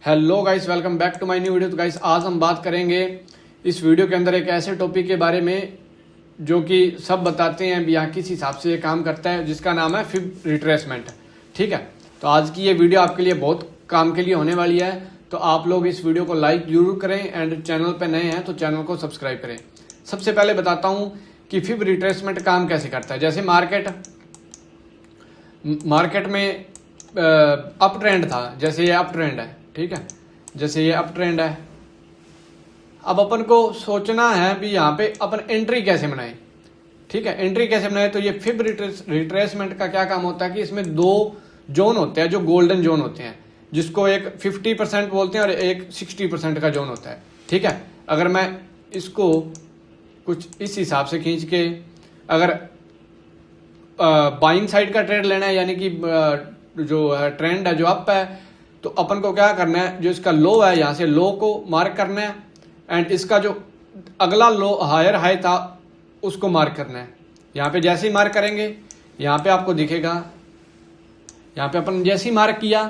Hello guys, welcome back to my new video. तो guys आज हम बात करेंगे इस वीडियो के अंदर एक ऐसे टॉपिक के बारे में जो कि सब बताते हैं या किस हिसाब से ये काम करता है, जिसका नाम है फिब रिट्रेसमेंट। ठीक है, तो आज की ये वीडियो आपके लिए बहुत काम के लिए होने वाली है। तो आप लोग इस वीडियो को लाइक जरूर करें एंड चैनल पर नए हैं तो चैनल को सब्सक्राइब करें। सबसे पहले बताता हूँ कि फिब रिट्रेसमेंट काम कैसे करता है। जैसे मार्केट में अप ट्रेंड था, जैसे ये अप ट्रेंड है, ठीक है, जैसे ये अप ट्रेंड है। अब अपन को सोचना है भी यहाँ पे अपन एंट्री कैसे बनाए। ठीक है, एंट्री कैसे बनाए, तो ये फिब रिट्रेसमेंट का क्या काम होता है कि इसमें दो जोन होते हैं जो गोल्डन जोन होते हैं, जिसको एक 50% बोलते हैं और एक 60% का जोन होता है। ठीक है, अगर मैं इसको कुछ इस हिसाब से खींच के अगर बाइंग साइड का ट्रेड लेना है, यानी कि जो ट्रेंड है जो अप है, तो अपन को क्या करना है, जो इसका लो है यहाँ से लो को मार्क करना है एंड इसका जो अगला लो हायर हाई था उसको मार्क करना है। यहाँ पे जैसे ही मार्क करेंगे यहाँ पे आपको दिखेगा, यहाँ पे अपन जैसे ही मार्क किया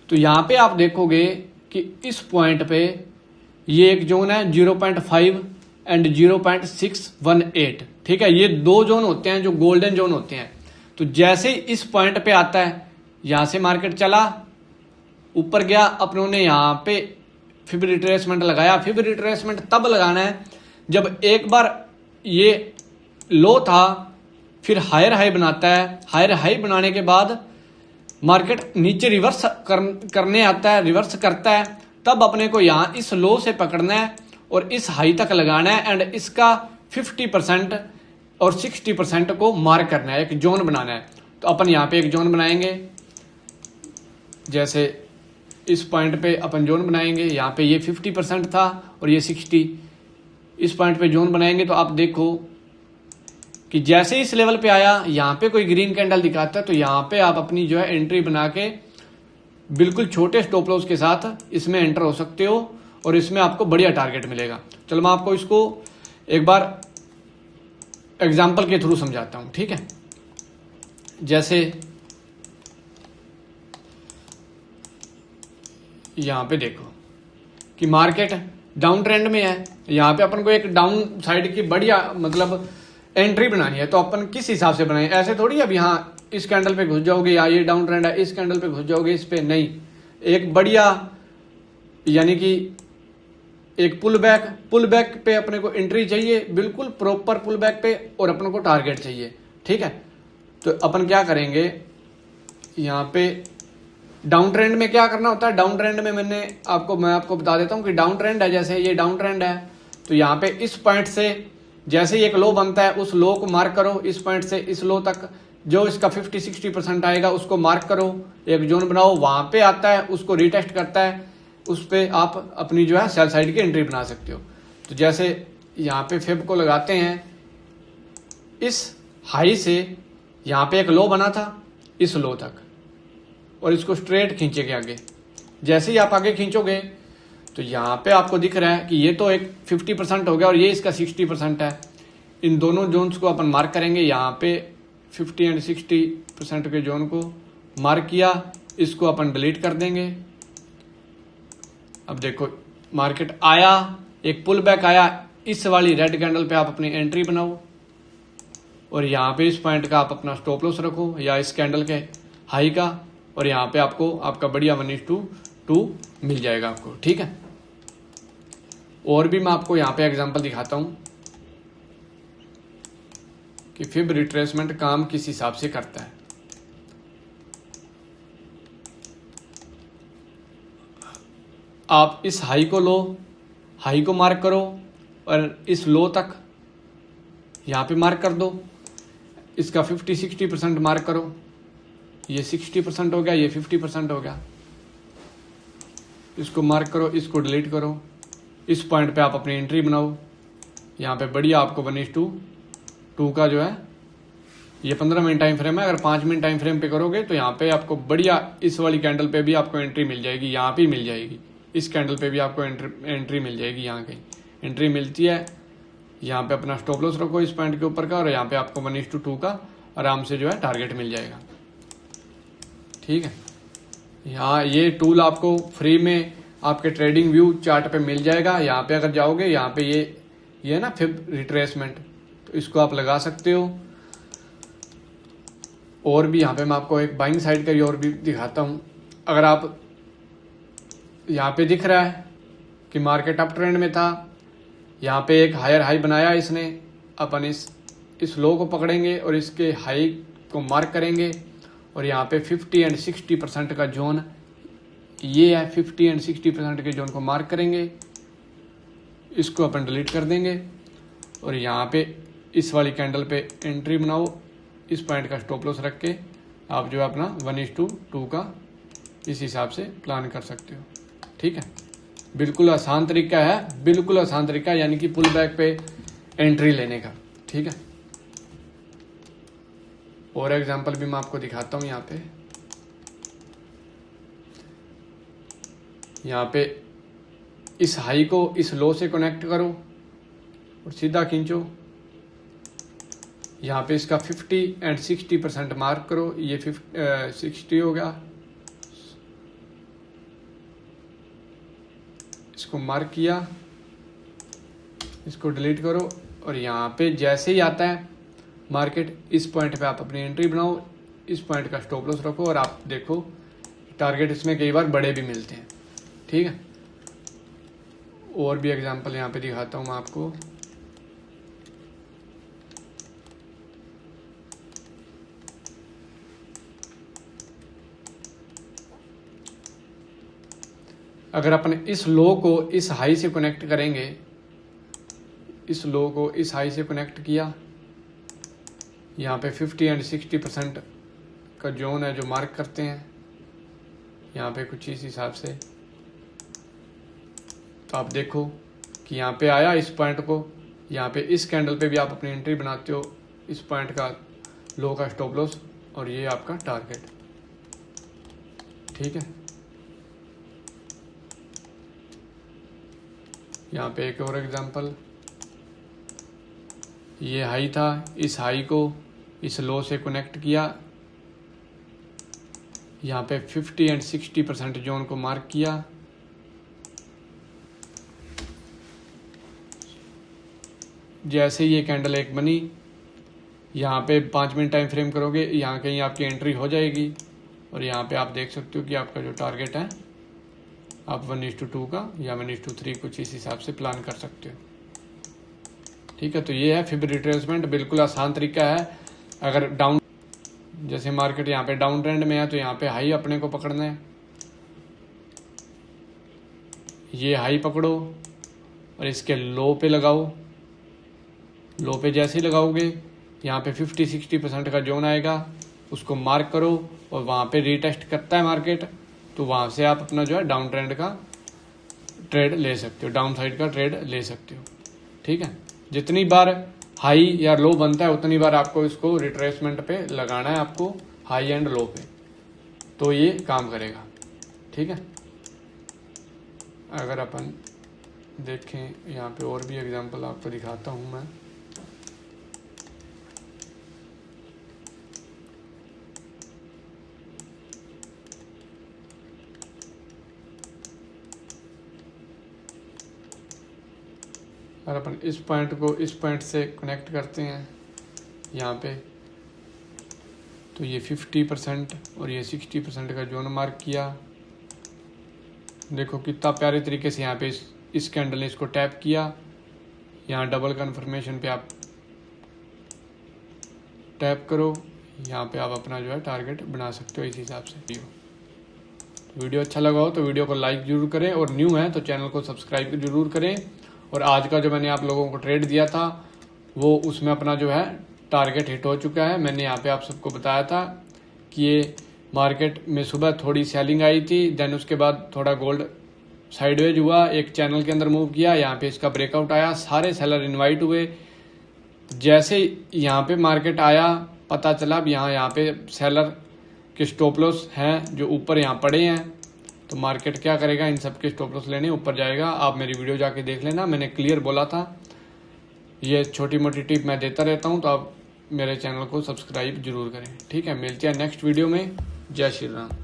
तो यहाँ पे आप देखोगे कि इस पॉइंट पे ये एक जोन है 0.5 एंड 0.618। ठीक है, ये दो जोन होते हैं जो गोल्डन जोन होते हैं। तो जैसे ही इस पॉइंट पे आता है, यहाँ से मार्केट चला ऊपर गया, अपनों ने यहाँ पे फिब रिट्रेसमेंट लगाया। फिब रिट्रेसमेंट तब लगाना है जब एक बार ये लो था, फिर हायर हाई बनाता है। हायर हाई बनाने के बाद मार्केट नीचे रिवर्स करने आता है, रिवर्स करता है, तब अपने को यहाँ इस लो से पकड़ना है और इस हाई तक लगाना है एंड इसका 50% और 60% को मार्क करना है, एक जोन बनाना है। तो अपन यहाँ पे एक जोन बनाएंगे, जैसे इस पॉइंट पे अपन जोन बनाएंगे। यहाँ पे ये 50% था और ये 60, इस पॉइंट पे जोन बनाएंगे। तो आप देखो कि जैसे इस लेवल पे आया, यहाँ पे कोई ग्रीन कैंडल दिखाता है, तो यहाँ पे आप अपनी जो है एंट्री बना के बिल्कुल छोटे स्टॉप लॉस के साथ इसमें एंटर हो सकते हो और इसमें आपको बढ़िया टारगेट मिलेगा। चलो मैं आपको इसको एक बार एग्जाम्पल के थ्रू समझाता हूँ। ठीक है, जैसे यहाँ पे देखो कि मार्केट डाउन ट्रेंड में है, यहाँ पे अपन को एक डाउन साइड की बढ़िया मतलब एंट्री बनानी है। तो अपन किस हिसाब से बनाए, ऐसे थोड़ी अब यहाँ इस कैंडल पे घुस जाओगे या ये डाउन ट्रेंड है इस कैंडल पे घुस जाओगे, इस पे नहीं। एक बढ़िया यानी कि एक पुल बैक पे अपने को एंट्री चाहिए, बिल्कुल प्रॉपर पुल बैक पे, और अपने को टारगेट चाहिए। ठीक है, तो अपन क्या करेंगे, यहाँ पे डाउन ट्रेंड में क्या करना होता है। डाउन ट्रेंड में मैं आपको बता देता हूँ कि डाउन ट्रेंड है, जैसे ये डाउन ट्रेंड है, तो यहाँ पे इस पॉइंट से जैसे ही एक लो बनता है उस लो को मार्क करो, इस पॉइंट से इस लो तक जो इसका 50-60% आएगा उसको मार्क करो, एक जोन बनाओ, वहां पे आता है उसको रिटेस्ट करता है, उस पर आप अपनी जो है सेल साइड की एंट्री बना सकते हो। तो जैसे यहाँ पे फिब को लगाते हैं, इस हाई से यहाँ पे एक लो बना था इस लो तक, और इसको स्ट्रेट खींचेंगे आगे। जैसे ही आप आगे खींचोगे तो यहाँ पे आपको दिख रहा है कि ये तो एक 50% हो गया और ये इसका 60% है। इन दोनों जोन्स को अपन मार्क करेंगे। यहाँ पे 50 एंड 60% के जोन को मार्क किया, इसको अपन डिलीट कर देंगे। अब देखो मार्केट आया, एक पुल बैक आया, इस वाली रेड कैंडल पे आप अपनी एंट्री बनाओ और यहाँ पे इस पॉइंट का आप अपना स्टॉप लॉस रखो या इस कैंडल के हाई का, और यहाँ पे आपको आपका बढ़िया 1:2 मिल जाएगा आपको। ठीक है, और भी मैं आपको यहाँ पे एग्जांपल दिखाता हूँ कि फिब रिट्रेसमेंट काम किस हिसाब से करता है। आप इस हाई को लो, हाई को मार्क करो और इस लो तक यहाँ पे मार्क कर दो, इसका 50-60% मार्क करो, ये 60% हो गया, ये 50% हो गया, इसको मार्क करो, इसको डिलीट करो, इस पॉइंट पे आप अपनी एंट्री बनाओ। यहाँ पे बढ़िया आपको 1:2 का जो है ये 15 मिनट टाइम फ्रेम है, अगर 5 मिनट टाइम फ्रेम पे करोगे तो यहाँ पे आपको बढ़िया इस वाली कैंडल पे भी आपको एंट्री मिल जाएगी, यहाँ पे मिल जाएगी, इस कैंडल पे भी आपको एंट्री मिल जाएगी। यहाँ कहीं एंट्री मिलती है, यहाँ पे अपना स्टॉप लॉस रखो इस पॉइंट के ऊपर का, और यहाँ पे आपको 1:2 का आराम से जो है टारगेट मिल जाएगा। ठीक है, यहाँ ये टूल आपको फ्री में आपके ट्रेडिंग व्यू चार्ट पे मिल जाएगा। यहाँ पे अगर जाओगे, यहाँ पे ये है ना फिब रिट्रेसमेंट, तो इसको आप लगा सकते हो। और भी यहाँ पे मैं आपको एक बाइंग साइड का और भी दिखाता हूँ। अगर आप यहाँ पे दिख रहा है कि मार्केट अप ट्रेंड में था, यहाँ पे एक हायर हाई बनाया इसने, अपन इस लो को पकड़ेंगे और इसके हाई को मार्क करेंगे और यहाँ पे 50 एंड 60% का जोन ये है, 50 एंड 60% के जोन को मार्क करेंगे, इसको अपन डिलीट कर देंगे और यहाँ पे इस वाली कैंडल पे एंट्री बनाओ। इस पॉइंट का स्टॉप लॉस रख के आप जो है अपना 1:2 का इस हिसाब से प्लान कर सकते हो। ठीक है, बिल्कुल आसान तरीका है, बिल्कुल आसान तरीका, यानी कि पुल बैक पे एंट्री लेने का। ठीक है, और एग्जांपल भी मैं आपको दिखाता हूँ। यहाँ पे इस हाई को इस लो से कनेक्ट करो और सीधा खींचो। यहाँ पे इसका 50 एंड 60% मार्क करो। ये 60 हो गया, इसको मार्क किया, इसको डिलीट करो और यहाँ पे जैसे ही आता है मार्केट, इस पॉइंट पे आप अपनी एंट्री बनाओ, इस पॉइंट का स्टॉप लॉस रखो और आप देखो टारगेट इसमें कई बार बड़े भी मिलते हैं। ठीक है, और भी एग्जांपल यहाँ पे दिखाता हूँ मैं आपको। अगर अपन इस लो को इस हाई से कनेक्ट करेंगे, इस लो को इस हाई से कनेक्ट किया, यहाँ पे 50 एंड 60% का जोन है जो मार्क करते हैं यहाँ पे कुछ इस हिसाब से। तो आप देखो कि यहाँ पे आया इस पॉइंट को, यहाँ पे इस कैंडल पे भी आप अपनी एंट्री बनाते हो, इस पॉइंट का लो का स्टॉप लॉस और ये आपका टारगेट। ठीक है, यहाँ पे एक और एग्जांपल, ये हाई था, इस हाई को इस लो से कनेक्ट किया, यहाँ पे 50 एंड 60% जोन को मार्क किया, जैसे ये कैंडल एक बनी, यहाँ पे 5 मिनट टाइम फ्रेम करोगे, यहाँ कहीं आपकी एंट्री हो जाएगी और यहाँ पे आप देख सकते हो कि आपका जो टारगेट है आप 1:2 का या 1:3 कुछ इस हिसाब से प्लान कर सकते हो। ठीक है, तो ये है फिब रिट्रेसमेंट, बिल्कुल आसान तरीका है। अगर डाउन, जैसे मार्केट यहाँ पे डाउन ट्रेंड में है तो यहाँ पे हाई अपने को पकड़ना है, ये हाई पकड़ो और इसके लो पे लगाओ। लो पे जैसे ही लगाओगे यहाँ पे 50-60% का जोन आएगा, उसको मार्क करो और वहाँ पे रीटेस्ट करता है मार्केट, तो वहाँ से आप अपना जो है डाउन ट्रेंड का ट्रेड ले सकते हो, डाउन साइड का ट्रेड ले सकते हो। ठीक है, जितनी बार हाई या लो बनता है उतनी बार आपको इसको रिट्रेसमेंट पे लगाना है, आपको हाई एंड लो पे, तो ये काम करेगा। ठीक है, अगर अपन देखें यहाँ पे और भी एग्जांपल आपको दिखाता हूँ मैं। अगर अपन इस पॉइंट को इस पॉइंट से कनेक्ट करते हैं यहाँ पे, तो ये 50% और ये 60% का जोन मार्क किया। देखो कितना प्यारे तरीके से यहाँ पे इस कैंडल ने इसको टैप किया, यहाँ डबल कन्फर्मेशन पे आप टैप करो, यहाँ पे आप अपना जो है टारगेट बना सकते हो इस हिसाब से। वीडियो अच्छा लगा हो तो वीडियो को लाइक जरूर करें और न्यू है तो चैनल को सब्सक्राइब जरूर करें। और आज का जो मैंने आप लोगों को ट्रेड दिया था वो उसमें अपना जो है टारगेट हिट हो चुका है। मैंने यहाँ पे आप सबको बताया था कि ये मार्केट में सुबह थोड़ी सेलिंग आई थी, देन उसके बाद थोड़ा गोल्ड साइडवेज हुआ, एक चैनल के अंदर मूव किया, यहाँ पे इसका ब्रेकआउट आया, सारे सेलर इन्वाइट हुए। जैसे यहाँ पे मार्केट आया पता चला अब यहाँ पे सेलर के स्टॉप लॉस हैं जो ऊपर यहाँ पड़े हैं, तो मार्केट क्या करेगा, इन सब के स्टॉप लॉस लेने ऊपर जाएगा। आप मेरी वीडियो जाके देख लेना, मैंने क्लियर बोला था। ये छोटी मोटी टिप मैं देता रहता हूँ, तो आप मेरे चैनल को सब्सक्राइब जरूर करें। ठीक है, मिलते हैं नेक्स्ट वीडियो में। जय श्री राम।